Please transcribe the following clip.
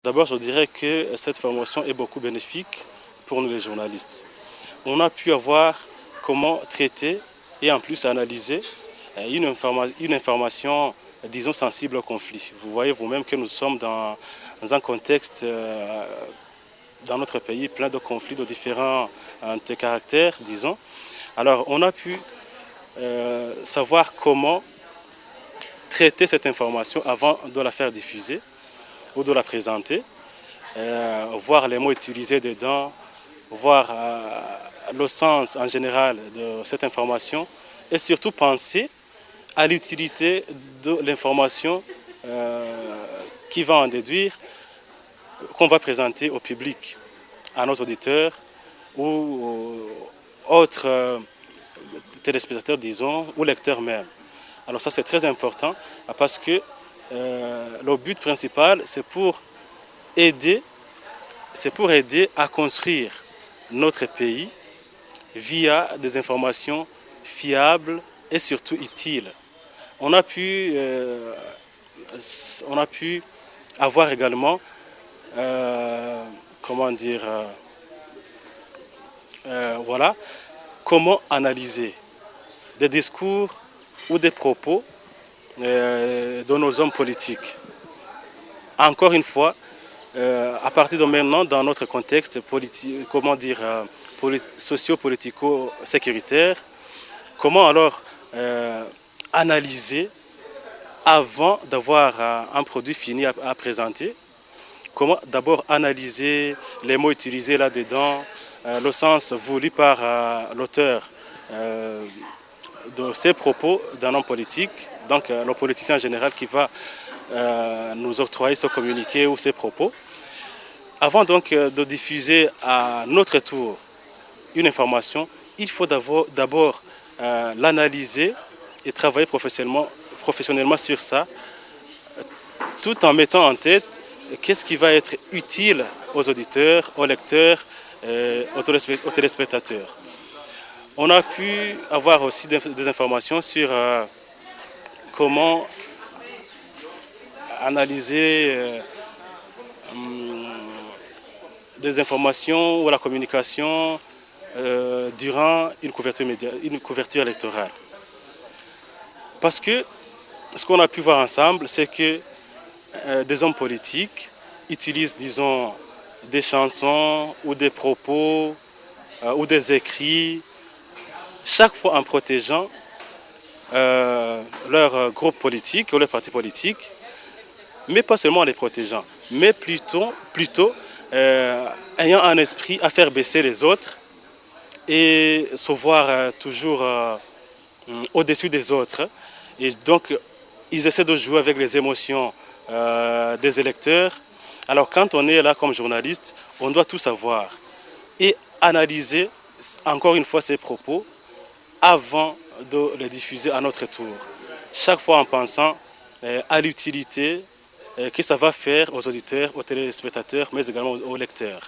D'abord, je dirais que cette formation est beaucoup bénéfique pour nous les journalistes. On a pu avoir comment traiter et en plus analyser une information, disons, sensible au conflit. Vous voyez vous-même que nous sommes dans un contexte dans notre pays plein de conflits de différents caractères, disons. Alors, on a pu savoir comment traiter cette information avant de la faire diffuser ou de la présenter, voir les mots utilisés dedans, voir le sens en général de cette information et surtout penser à l'utilité de l'information qui va en déduire, qu'on va présenter au public, à nos auditeurs ou autres téléspectateurs, disons, ou lecteurs même. Alors ça, c'est très important parce que le but principal, c'est pour aider à construire notre pays via des informations fiables et surtout utiles. On a pu avoir également, comment dire, voilà, comment analyser des discours ou des propos de nos hommes politiques. Encore une fois, à partir de maintenant, dans notre contexte socio-politico-sécuritaire, comment alors analyser avant d'avoir un produit fini à présenter? Comment d'abord analyser les mots utilisés là-dedans, le sens voulu par l'auteur de ces propos d'un homme politique, donc le politicien en général qui va nous octroyer ce communiqué ou ses propos. Avant donc de diffuser à notre tour une information, il faut d'abord l'analyser et travailler professionnellement sur ça, tout en mettant en tête qu'est-ce qui va être utile aux auditeurs, aux lecteurs, aux téléspectateurs. On a pu avoir aussi des informations sur comment analyser des informations ou la communication durant une couverture électorale. Parce que ce qu'on a pu voir ensemble, c'est que des hommes politiques utilisent, disons, des chansons ou des propos ou des écrits, chaque fois en protégeant leur groupe politique ou leur parti politique, mais pas seulement en les protégeant, mais plutôt ayant un esprit à faire baisser les autres et se voir toujours au-dessus des autres. Et donc, ils essaient de jouer avec les émotions des électeurs. Alors, quand on est là comme journaliste, on doit tout savoir et analyser encore une fois ces propos avant de les diffuser à notre tour. Chaque fois en pensant à l'utilité que ça va faire aux auditeurs, aux téléspectateurs, mais également aux lecteurs.